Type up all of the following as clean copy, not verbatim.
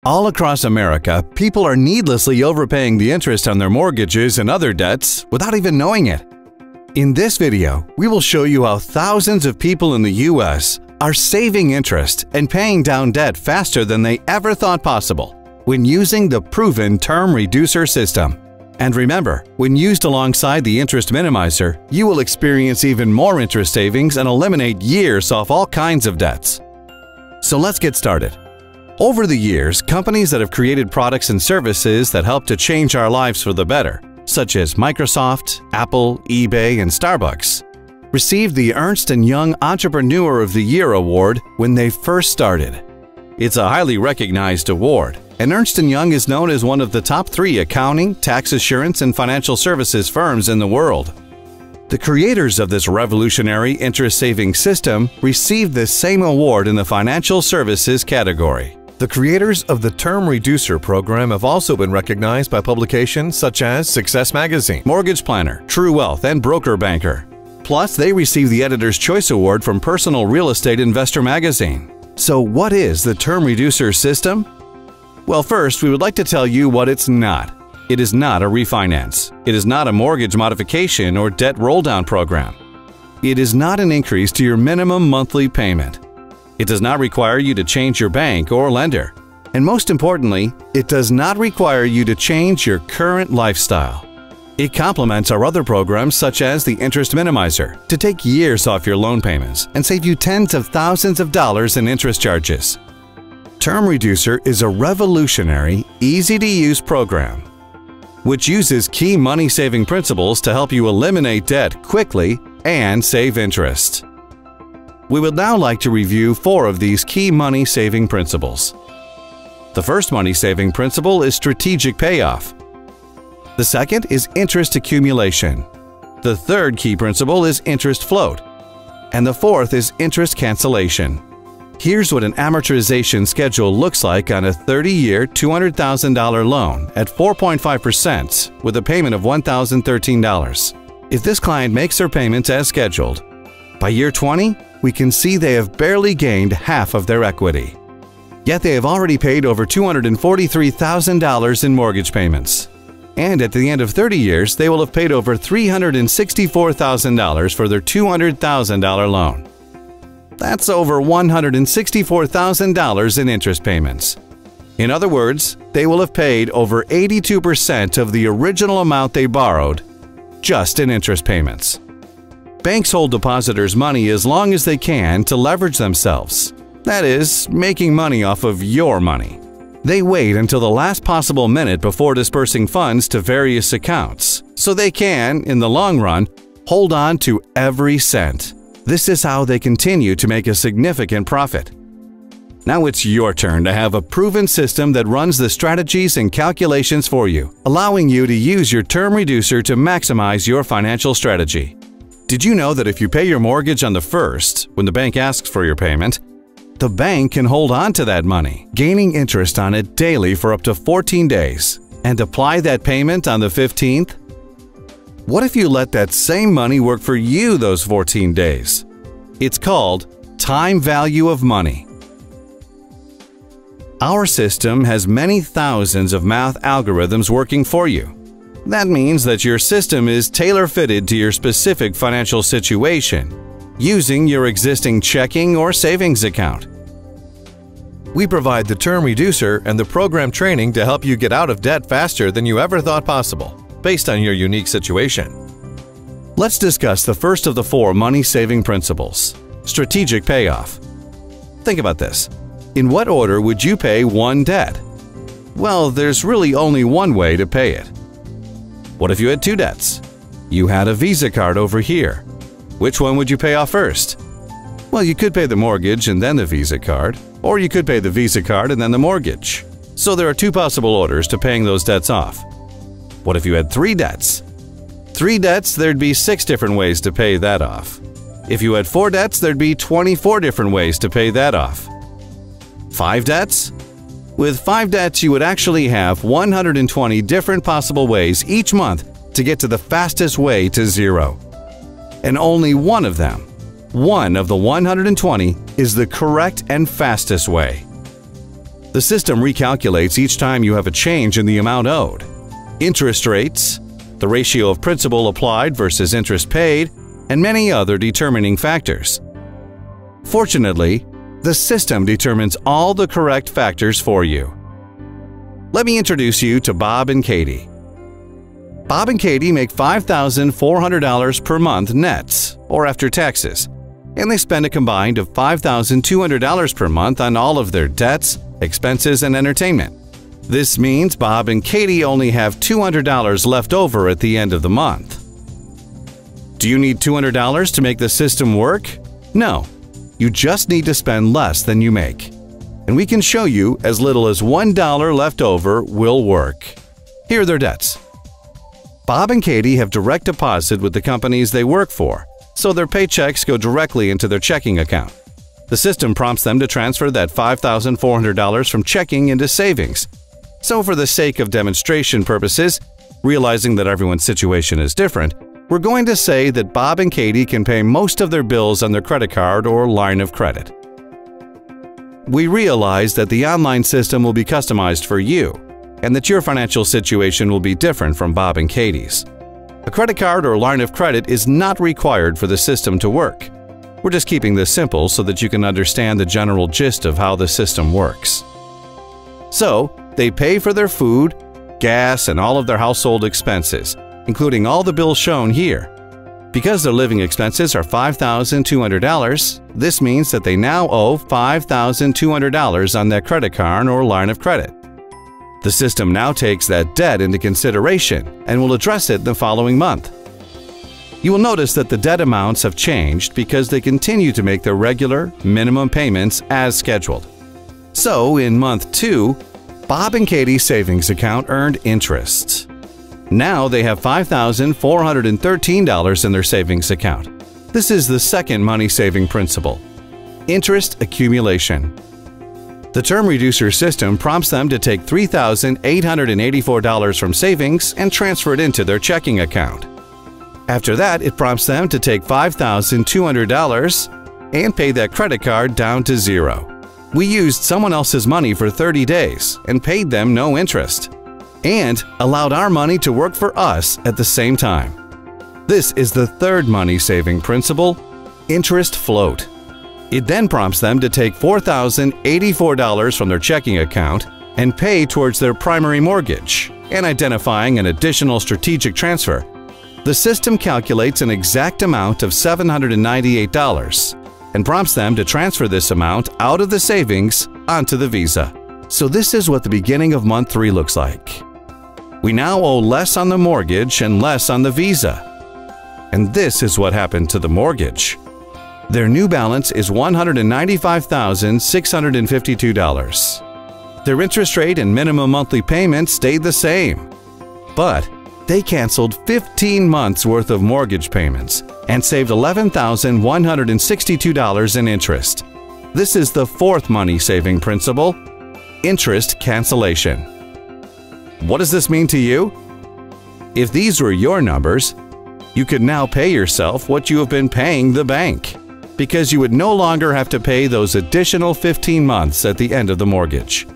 All across America, people are needlessly overpaying the interest on their mortgages and other debts without even knowing it. In this video, we will show you how thousands of people in the U.S. are saving interest and paying down debt faster than they ever thought possible when using the proven Term Reducer system. And remember, when used alongside the Interest Minimizer, you will experience even more interest savings and eliminate years off all kinds of debts. So let's get started. Over the years, companies that have created products and services that help to change our lives for the better, such as Microsoft, Apple, eBay, and Starbucks, received the Ernst & Young Entrepreneur of the Year award when they first started. It's a highly recognized award, and Ernst & Young is known as one of the top 3 accounting, tax assurance, and financial services firms in the world. The creators of this revolutionary interest-saving system received the same award in the financial services category. The creators of the Term Reducer program have also been recognized by publications such as Success Magazine, Mortgage Planner, True Wealth, and Broker Banker. Plus, they received the Editor's Choice Award from Personal Real Estate Investor Magazine. So what is the Term Reducer system? Well, first, we would like to tell you what it's not. It is not a refinance. It is not a mortgage modification or debt roll-down program. It is not an increase to your minimum monthly payment. It does not require you to change your bank or lender. And most importantly, it does not require you to change your current lifestyle. It complements our other programs such as the Interest Minimizer to take years off your loan payments and save you tens of thousands of dollars in interest charges. Term Reducer is a revolutionary, easy-to-use program which uses key money-saving principles to help you eliminate debt quickly and save interest. We would now like to review 4 of these key money-saving principles. The first money-saving principle is strategic payoff. The second is interest accumulation. The third key principle is interest float. And the fourth is interest cancellation. Here's what an amortization schedule looks like on a 30-year, $200,000 loan at 4.5% with a payment of $1,013. If this client makes their payments as scheduled, by year 20, we can see they have barely gained half of their equity. Yet they have already paid over $243,000 in mortgage payments. And at the end of 30 years, they will have paid over $364,000 for their $200,000 loan. That's over $164,000 in interest payments. In other words, they will have paid over 82% of the original amount they borrowed just in interest payments. Banks hold depositors' money as long as they can to leverage themselves. That is, making money off of your money. They wait until the last possible minute before dispersing funds to various accounts, so they can, in the long run, hold on to every cent. This is how they continue to make a significant profit. Now it's your turn to have a proven system that runs the strategies and calculations for you, allowing you to use your Term Reducer to maximize your financial strategy. Did you know that if you pay your mortgage on the 1st, when the bank asks for your payment, the bank can hold on to that money, gaining interest on it daily for up to 14 days, and apply that payment on the 15th? What if you let that same money work for you those 14 days? It's called time value of money. Our system has many thousands of math algorithms working for you. That means that your system is tailor-fitted to your specific financial situation, using your existing checking or savings account. We provide the Term Reducer and the program training to help you get out of debt faster than you ever thought possible, based on your unique situation. Let's discuss the first of the 4 money-saving principles, strategic payoff. Think about this. In what order would you pay one debt? Well, there's really only one way to pay it. What if you had 2 debts? You had a Visa card over here. Which one would you pay off first? Well, you could pay the mortgage and then the Visa card, or you could pay the Visa card and then the mortgage. So there are 2 possible orders to paying those debts off. What if you had 3 debts? 3 debts, there'd be 6 different ways to pay that off. If you had 4 debts, there'd be 24 different ways to pay that off. 5 debts? With 5 debts, you would actually have 120 different possible ways each month to get to the fastest way to zero. And only one of them, one of the 120, is the correct and fastest way. The system recalculates each time you have a change in the amount owed. Interest rates, the ratio of principal applied versus interest paid, and many other determining factors. Fortunately, the system determines all the correct factors for you. Let me introduce you to Bob and Katie. Bob and Katie make $5,400 per month nets, or after taxes, and they spend a combined of $5,200 per month on all of their debts, expenses, and entertainment. This means Bob and Katie only have $200 left over at the end of the month. Do you need $200 to make the system work? No. You just need to spend less than you make. And we can show you as little as $1 left over will work. Here are their debts. Bob and Katie have direct deposit with the companies they work for, so their paychecks go directly into their checking account. The system prompts them to transfer that $5,400 from checking into savings. So for the sake of demonstration purposes, realizing that everyone's situation is different, we're going to say that Bob and Katie can pay most of their bills on their credit card or line of credit. We realize that the online system will be customized for you, and that your financial situation will be different from Bob and Katie's. A credit card or line of credit is not required for the system to work. We're just keeping this simple so that you can understand the general gist of how the system works. So, they pay for their food, gas, and all of their household expenses, including all the bills shown here. Because their living expenses are $5,200, this means that they now owe $5,200 on their credit card or line of credit. The system now takes that debt into consideration and will address it the following month. You will notice that the debt amounts have changed because they continue to make their regular, minimum payments as scheduled. So, in month 2, Bob and Katie's savings account earned interest. Now they have $5,413 in their savings account. This is the second money-saving principle: interest accumulation. The term reducer system prompts them to take $3,884 from savings and transfer it into their checking account. After that, it prompts them to take $5,200 and pay that credit card down to zero. We used someone else's money for 30 days and paid them no interest, and allowed our money to work for us at the same time. This is the third money-saving principle: interest float. It then prompts them to take $4,084 from their checking account and pay towards their primary mortgage, and identifying an additional strategic transfer. The system calculates an exact amount of $798 and prompts them to transfer this amount out of the savings onto the Visa. So this is what the beginning of month 3 looks like. We now owe less on the mortgage and less on the Visa. And this is what happened to the mortgage. Their new balance is $195,652. Their interest rate and minimum monthly payment stayed the same. But they canceled 15 months worth of mortgage payments and saved $11,162 in interest. This is the fourth money-saving principle: interest cancellation. What does this mean to you? If these were your numbers, you could now pay yourself what you have been paying the bank, because you would no longer have to pay those additional 15 months at the end of the mortgage.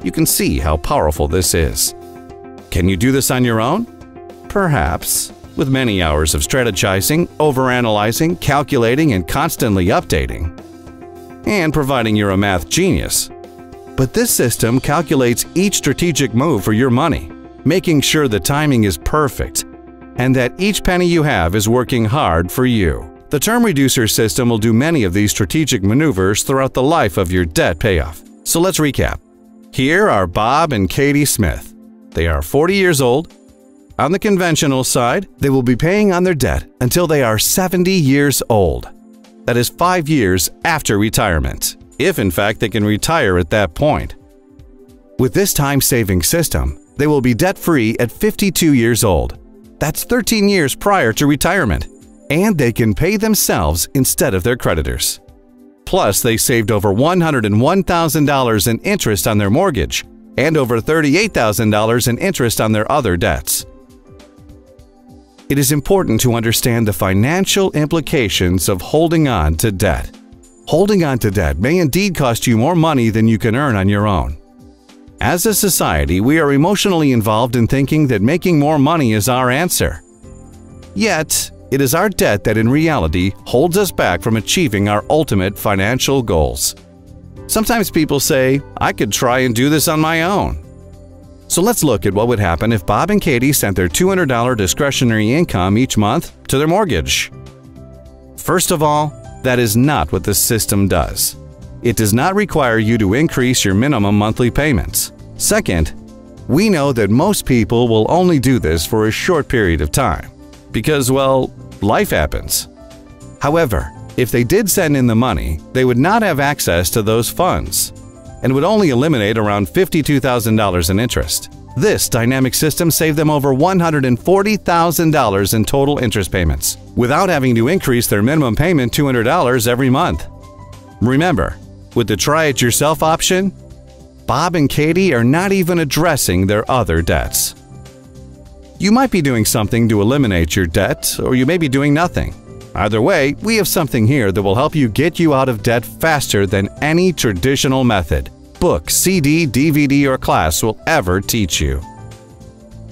You can see how powerful this is. Can you do this on your own? Perhaps, with many hours of strategizing, overanalyzing, calculating, and constantly updating. And providing you're a math genius. But this system calculates each strategic move for your money, making sure the timing is perfect and that each penny you have is working hard for you. The term reducer system will do many of these strategic maneuvers throughout the life of your debt payoff. So let's recap. Here are Bob and Katie Smith. They are 40 years old. On the conventional side, they will be paying on their debt until they are 70 years old. That is 5 years after retirement, if in fact they can retire at that point. With this time-saving system, they will be debt-free at 52 years old. That's 13 years prior to retirement, and they can pay themselves instead of their creditors. Plus, they saved over $101,000 in interest on their mortgage and over $38,000 in interest on their other debts. It is important to understand the financial implications of holding on to debt. Holding on to debt may indeed cost you more money than you can earn on your own. As a society, we are emotionally involved in thinking that making more money is our answer. Yet, it is our debt that in reality holds us back from achieving our ultimate financial goals. Sometimes people say, I could try and do this on my own. So let's look at what would happen if Bob and Katie sent their $200 discretionary income each month to their mortgage. First of all, that is not what the system does. It does not require you to increase your minimum monthly payments. Second, we know that most people will only do this for a short period of time because, well, life happens. However, if they did send in the money, they would not have access to those funds and would only eliminate around $52,000 in interest. This dynamic system saved them over $140,000 in total interest payments without having to increase their minimum payment $200 every month. Remember, with the try-it-yourself option, Bob and Katie are not even addressing their other debts. You might be doing something to eliminate your debt, or you may be doing nothing. Either way, we have something here that will help you get you out of debt faster than any traditional method, book, CD, DVD, or class will ever teach you.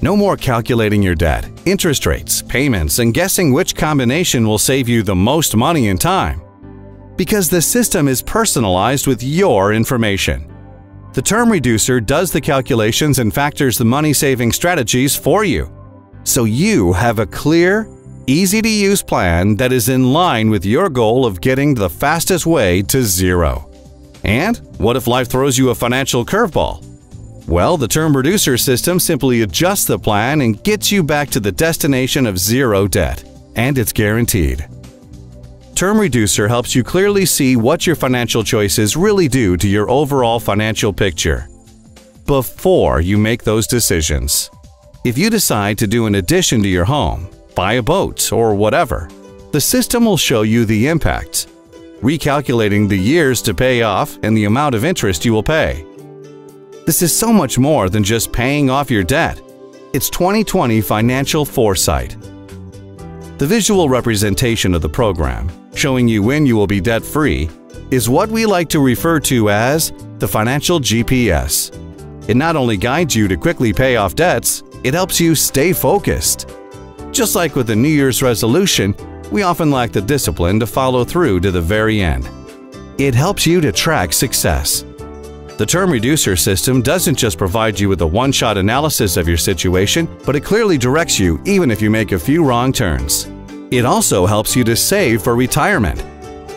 No more calculating your debt, interest rates, payments, and guessing which combination will save you the most money and time. Because the system is personalized with your information. The Term Reducer does the calculations and factors the money-saving strategies for you. So you have a clear, easy-to-use plan that is in line with your goal of getting the fastest way to zero. And what if life throws you a financial curveball? Well, the Term Reducer system simply adjusts the plan and gets you back to the destination of zero debt. And it's guaranteed. Term Reducer helps you clearly see what your financial choices really do to your overall financial picture before you make those decisions. If you decide to do an addition to your home, buy a boat, or whatever, the system will show you the impact, recalculating the years to pay off and the amount of interest you will pay. This is so much more than just paying off your debt. It's 20/20 financial foresight. The visual representation of the program, showing you when you will be debt-free, is what we like to refer to as the financial GPS. It not only guides you to quickly pay off debts, it helps you stay focused. Just like with a New Year's resolution, we often lack the discipline to follow through to the very end. It helps you to track success. The Term Reducer system doesn't just provide you with a one-shot analysis of your situation, but it clearly directs you even if you make a few wrong turns. It also helps you to save for retirement.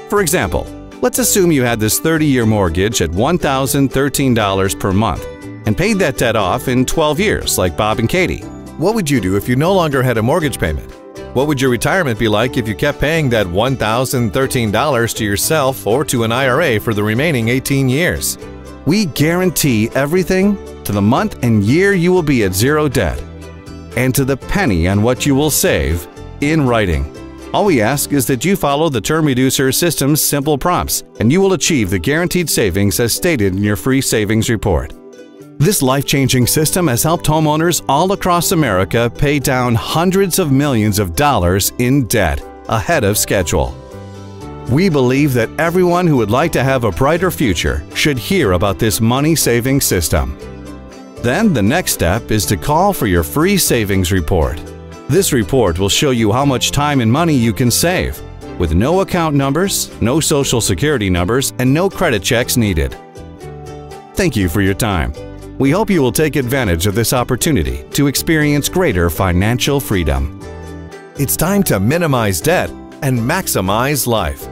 For example, let's assume you had this 30-year mortgage at $1,013 per month and paid that debt off in 12 years like Bob and Katie. What would you do if you no longer had a mortgage payment? What would your retirement be like if you kept paying that $1,013 to yourself or to an IRA for the remaining 18 years? We guarantee everything to the month and year you will be at zero debt, and to the penny on what you will save in writing. All we ask is that you follow the Term Reducer system's simple prompts, and you will achieve the guaranteed savings as stated in your free savings report. This life-changing system has helped homeowners all across America pay down hundreds of millions of dollars in debt ahead of schedule. We believe that everyone who would like to have a brighter future should hear about this money-saving system. Then the next step is to call for your free savings report. This report will show you how much time and money you can save, with no account numbers, no social security numbers, and no credit checks needed. Thank you for your time. We hope you will take advantage of this opportunity to experience greater financial freedom. It's time to minimize debt and maximize life.